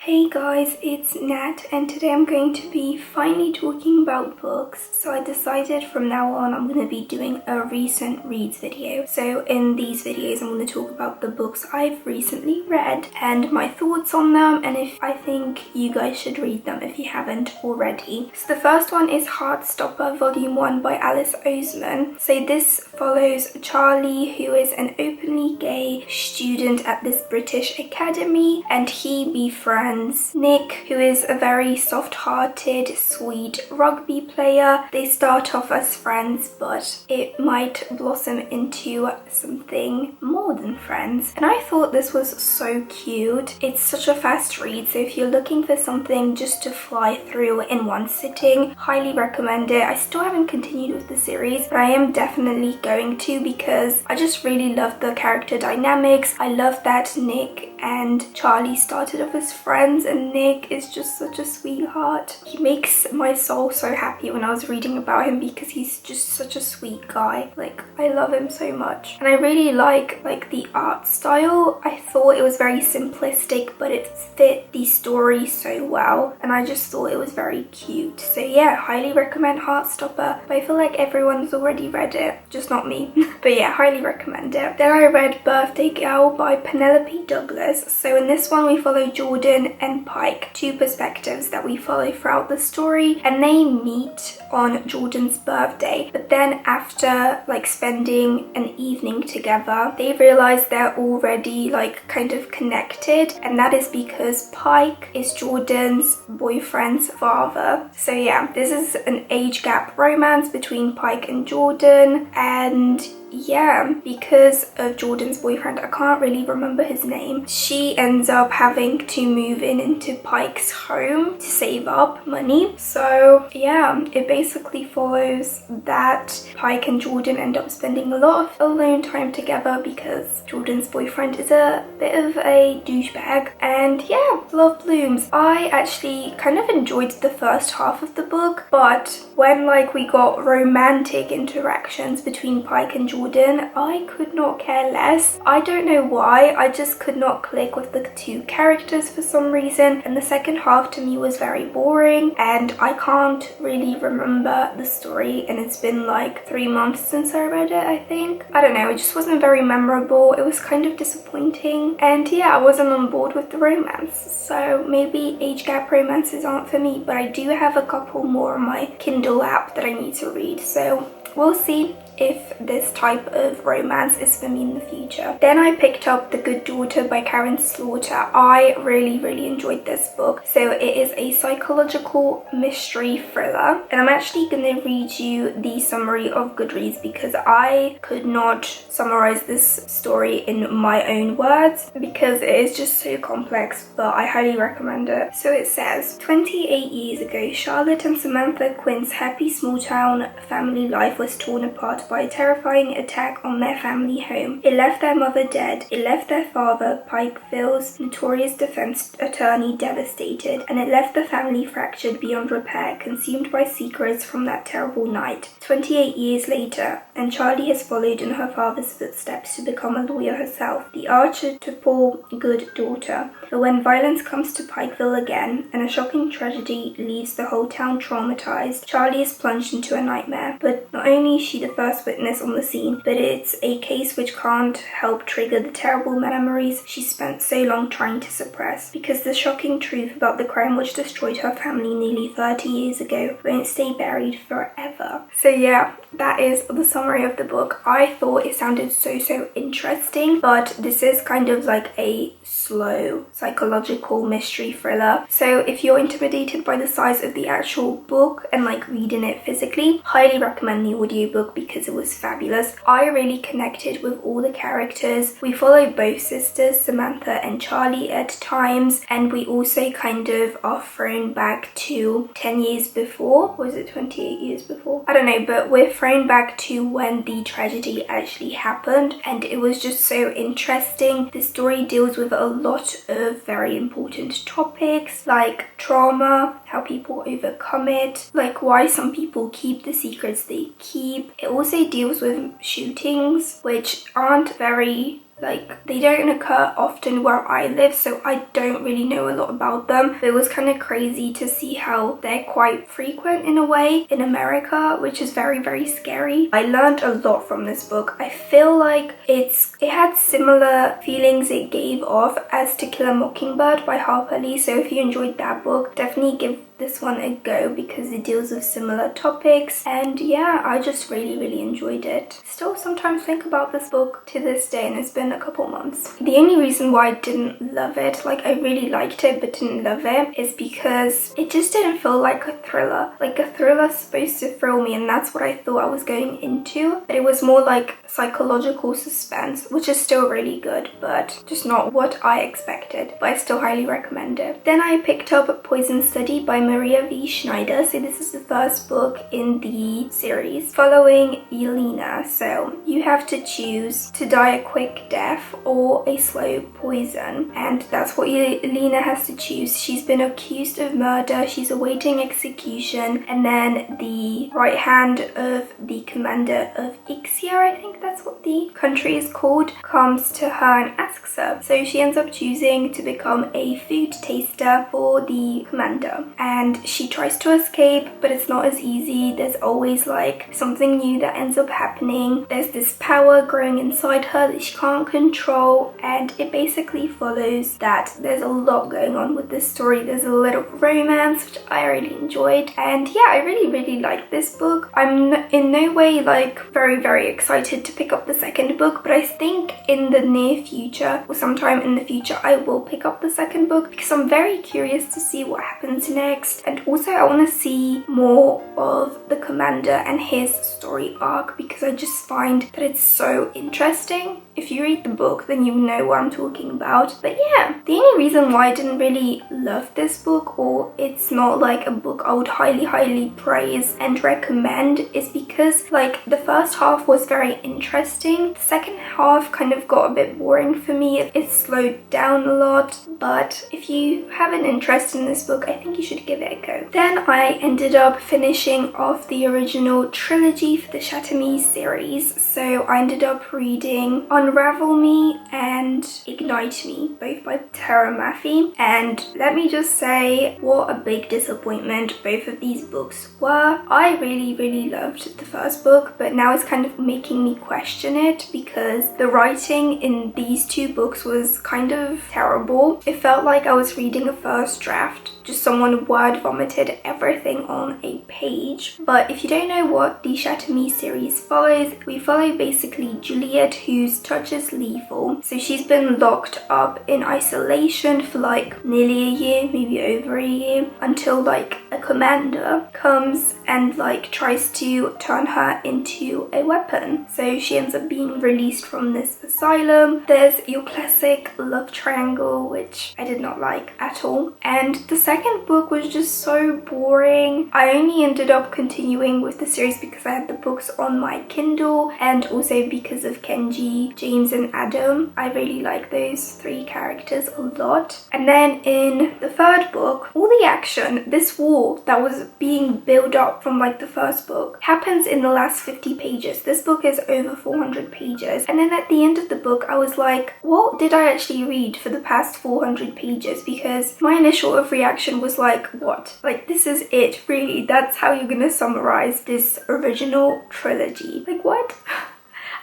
Hey guys, it's Nat and today I'm going to be finally talking about books. So I decided from now on I'm going to be doing a recent reads video. So in these videos I'm going to talk about the books I've recently read and my thoughts on them and if I think you guys should read them if you haven't already. So the first one is Heartstopper Volume 1 by Alice Oseman. So this follows Charlie, who is an openly gay student at this British academy, and he befriends Nick, who is a very soft-hearted, sweet rugby player. They start off as friends, but it might blossom into something more than friends. And I thought this was so cute. It's such a fast read, so if you're looking for something just to fly through in one sitting, highly recommend it. I still haven't continued with the series, but I am definitely going to because I just really love the character dynamics. I love that Nick and Charlie started off as friends and Nick is just such a sweetheart. He makes my soul so happy when I was reading about him because he's just such a sweet guy. Like, I love him so much. And I really like the art style. I thought it was very simplistic, but it fit the story so well. And I just thought it was very cute. So yeah, highly recommend Heartstopper. But I feel like everyone's already read it, just not me. But yeah, highly recommend it. Then I read Birthday Girl by Penelope Douglas. So in this one we follow Jordan and Pike, two perspectives that we follow throughout the story, and they meet on Jordan's birthday. But then after spending an evening together, they realize they're already kind of connected, and that is because Pike is Jordan's boyfriend's father. So yeah, this is an age gap romance between Pike and Jordan, and yeah, because of Jordan's boyfriend, I can't really remember his name, she ends up having to move into Pike's home to save up money. So yeah, it basically follows that Pike and Jordan end up spending a lot of alone time together because Jordan's boyfriend is a bit of a douchebag. And yeah, love blooms. I actually kind of enjoyed the first half of the book, but when we got romantic interactions between Pike and Jordan, I could not care less. I don't know why, I just could not click with the two characters for some reason, and the second half to me was very boring and I can't really remember the story, and it's been 3 months since I read it, I think. I don't know, it just wasn't very memorable. It was kind of disappointing, and yeah, I wasn't on board with the romance. So maybe age gap romances aren't for me, but I do have a couple more on my Kindle app that I need to read, so we'll see if this type of romance is for me in the future. Then I picked up The Good Daughter by Karen Slaughter. I really enjoyed this book. So it is a psychological mystery thriller, and I'm actually going to read you the summary of Goodreads because I could not summarize this story in my own words because it is just so complex, but I highly recommend it. So it says, 28 years ago, Charlotte and Samantha Quinn's happy small town family life was torn apart by a terrifying attack on their family home. It left their mother dead, it left their father, Pikeville's notorious defense attorney, devastated, and it left the family fractured beyond repair, consumed by secrets from that terrible night. 28 years later, and Charlie has followed in her father's footsteps to become a lawyer herself, the archetypal good daughter. But when violence comes to Pikeville again, and a shocking tragedy leaves the whole town traumatized, Charlie is plunged into a nightmare. But not only is she the first witness on the scene, but it's a case which can't help trigger the terrible memories she spent so long trying to suppress, because the shocking truth about the crime which destroyed her family nearly 30 years ago won't stay buried forever. So yeah, that is the summary of the book. I thought it sounded so interesting, but this is kind of a slow psychological mystery thriller. So if you're intimidated by the size of the actual book and reading it physically, highly recommend the audiobook because it was fabulous. I really connected with all the characters. We follow both sisters, Samantha and Charlie, at times, and we also kind of are thrown back to 10 years before. Or was it 28 years before? I don't know, but we're thrown back to when the tragedy actually happened, and it was just so interesting. The story deals with a lot of very important topics like trauma, how people overcome it, why some people keep the secrets they keep. It also deals with shootings which aren't very like, they don't occur often where I live, so I don't really know a lot about them. But it was kind of crazy to see how they're quite frequent in a way in America, which is very, very scary. I learned a lot from this book. I feel like it had similar feelings it gave off as To Kill a Mockingbird by Harper Lee, so if you enjoyed that book, definitely give this one a go because it deals with similar topics, and yeah, I just really, really enjoyed it. Still sometimes think about this book to this day, and it's been a couple months. The only reason why I didn't love it, like I really liked it but didn't love it, is because it just didn't feel like a thriller. Like a thriller's supposed to thrill me, and that's what I thought I was going into, but it was more like psychological suspense, which is still really good, but just not what I expected, but I still highly recommend it. Then I picked up Poison Study by Maria V. Schneider. So this is the first book in the series following Yelena. So you have to choose to die a quick death or a slow poison, and that's what Yelena has to choose. She's been accused of murder, she's awaiting execution, and then the right hand of the commander of Ixia, I think that's what the country is called, comes to her and asks her. So she ends up choosing to become a food taster for the commander, and she tries to escape, but it's not as easy. There's always like something new that ends up happening. There's this power growing inside her that she can't control, and it basically follows that there's a lot going on with this story. There's a lot of romance, which I really enjoyed, and yeah, I really, really like this book. I'm in no way like very, very excited to pick up the second book, but I think in the near future or sometime in the future I will pick up the second book because I'm very curious to see what happens next, and also I want to see more of the commander and his story arc because I just find that it's so interesting. If you read the book, then you know what I'm talking about. But yeah, the only reason why I didn't really love this book, or it's not like a book I would highly, highly praise and recommend, is because like the first half was very interesting. The second half kind of got a bit boring for me. It slowed down a lot, but if you have an interest in this book, I think you should give it a go. Then I ended up finishing off the original trilogy for the Shatter Me series. So I ended up reading Unravel Me and Ignite Me, both by Tara Maffey. And let me just say what a big disappointment both of these books were. I really, really loved the first book, but now it's kind of making me question it because the writing in these two books was kind of terrible. It felt like I was reading a first draft. Just someone word vomited everything on a page. But if you don't know what the Shatter Me series follows, we follow basically Juliet, whose touch is lethal. So she's been locked up in isolation for like nearly a year, maybe over a year, until like a commander comes and like tries to turn her into a weapon. So she ends up being released from this asylum. There's your classic love triangle, which I did not like at all. And the second book was just so boring. I only ended up continuing with the series because I had the books on my Kindle, and also because of Kenji, James and Adam. I really like those three characters a lot. And then in the third book, all the action, this war that was being built up from like the first book, happens in the last 50 pages. This book is over 400 pages. And then at the end of the book, I was like, what did I actually read for the past 400 pages? Because my initial reaction was like, what? Like, this is it, really? That's how you're gonna summarize this original trilogy? Like, what?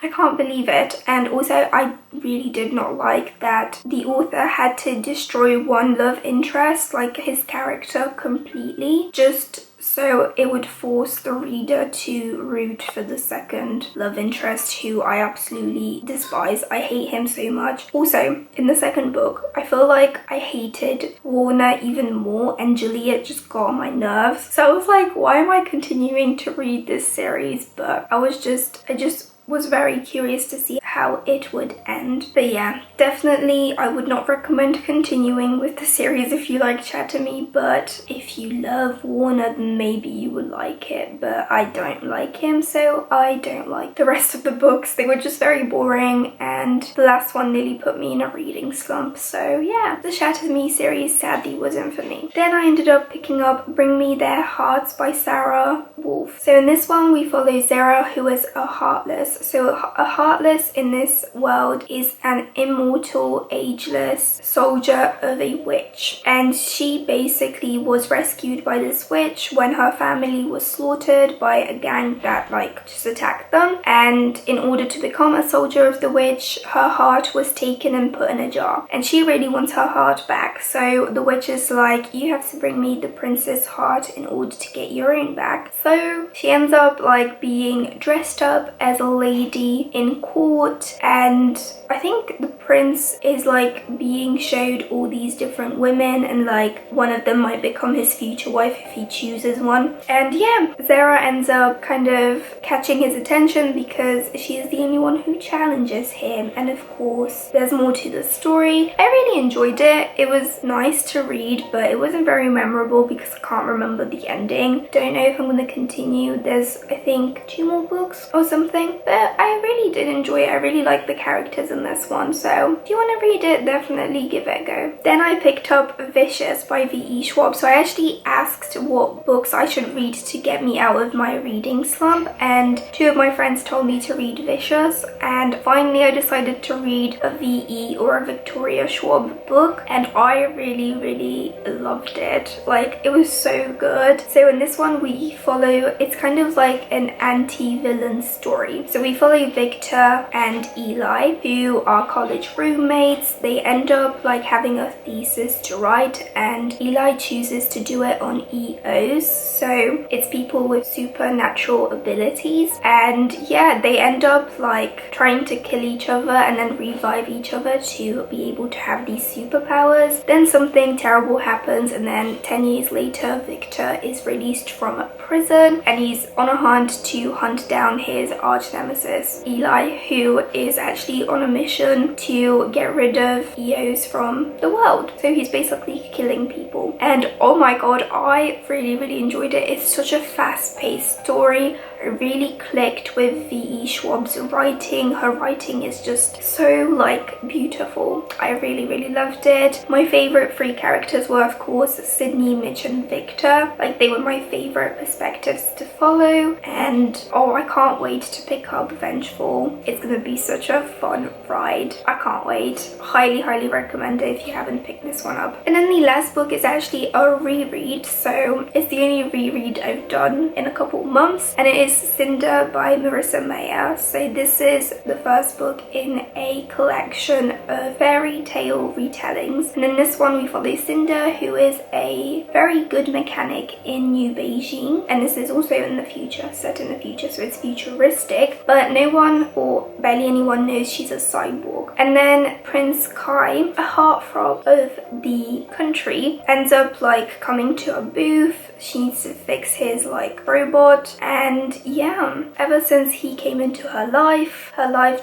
I can't believe it. And also I really did not like that the author had to destroy one love interest, like his character, completely, just so it would force the reader to root for the second love interest, who I absolutely despise. I hate him so much. Also, in the second book, I feel like I hated Warner even more, and Juliet just got on my nerves. So I was like, why am I continuing to read this series? But I just was very curious to see how it would end. But yeah, definitely I would not recommend continuing with the series if you like Shatter Me, but if you love Warner, then maybe you would like it. But I don't like him, so I don't like the rest of the books. They were just very boring, and the last one nearly put me in a reading slump. So yeah, the Shatter Me series sadly wasn't for me. Then I ended up picking up Bring Me Their Hearts by Sarah Wolf. So in this one we follow Zara, who is a heartless So a Heartless in this world is an immortal, ageless soldier of a witch, and she basically was rescued by this witch when her family was slaughtered by a gang that like just attacked them. And in order to become a soldier of the witch, her heart was taken and put in a jar, and she really wants her heart back. So the witch is like, you have to bring me the prince's heart in order to get your own back. So she ends up like being dressed up as a lady in court, and I think the prince is like being showed all these different women, and like one of them might become his future wife if he chooses one. And yeah, Zara ends up kind of catching his attention because she is the only one who challenges him, and of course there's more to the story. I really enjoyed it. It was nice to read, but it wasn't very memorable because I can't remember the ending. Don't know if I'm going to continue. There's I think 2 more books or something, but I really did enjoy it. I really like the characters in this one, so if you want to read it, definitely give it a go. Then I picked up Vicious by V.E. Schwab. So I actually asked what books I should read to get me out of my reading slump, and 2 of my friends told me to read Vicious, and finally I decided to read a V.E. or a Victoria Schwab book, and I really loved it. Like, it was so good. So in this one we follow, it's kind of like an anti-villain story. So we follow Victor and Eli, who are college roommates. They end up like having a thesis to write, and Eli chooses to do it on EOs. So it's people with supernatural abilities, and yeah, they end up like trying to kill each other and then revive each other to be able to have these superpowers. Then something terrible happens, and then 10 years later Victor is released from prison, and he's on a hunt to hunt down his arch nemesis Eli, who is actually on a mission to get rid of EOs from the world. So he's basically killing people, and oh my god, I really enjoyed it. It's such a fast-paced story. I really clicked with V.E. Schwab's writing. Her writing is just so like beautiful. I really loved it. My favorite 3 characters were of course Sydney, Mitch and Victor. Like, they were my favorite perspectives to follow, and oh, I can't wait to pick up Vengeful. It's gonna be such a fun ride. I can't wait. Highly recommend it if you haven't picked this one up. And then the last book is actually a reread, so it's the only reread I've done in a couple months, and it is Cinder by Marissa Meyer. So this is the first book in a collection of fairy tale retellings, and in this one we follow Cinder, who is a very good mechanic in New Beijing, and this is also in the future, set in the future, so it's futuristic, but no one or barely anyone knows she's a cyborg. And then Prince Kai, a heartthrob of the country, ends up like coming to a booth. She needs to fix his like robot, and yeah, ever since he came into her life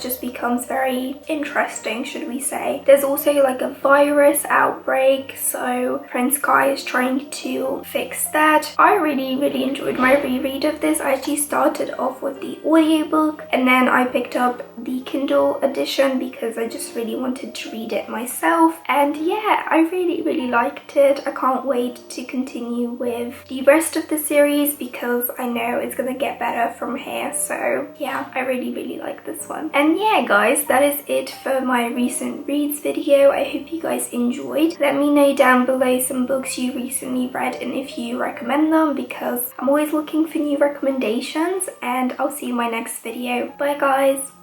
just becomes very interesting, should we say. There's also like a virus outbreak, so Prince Kai is trying to fix that. I really enjoyed my reread of this. I actually started off with the audiobook, and then I picked up the Kindle edition because I just really wanted to read it myself, and yeah, I really liked it. I can't wait to continue with the rest of the series because I know it's gonna get better from here. So yeah, I really like this one. And yeah guys, that is it for my recent reads video. I hope you guys enjoyed. Let me know down below some books you recently read and if you recommend them, because I'm always looking for new recommendations, and I'll see you in my next video. Bye guys.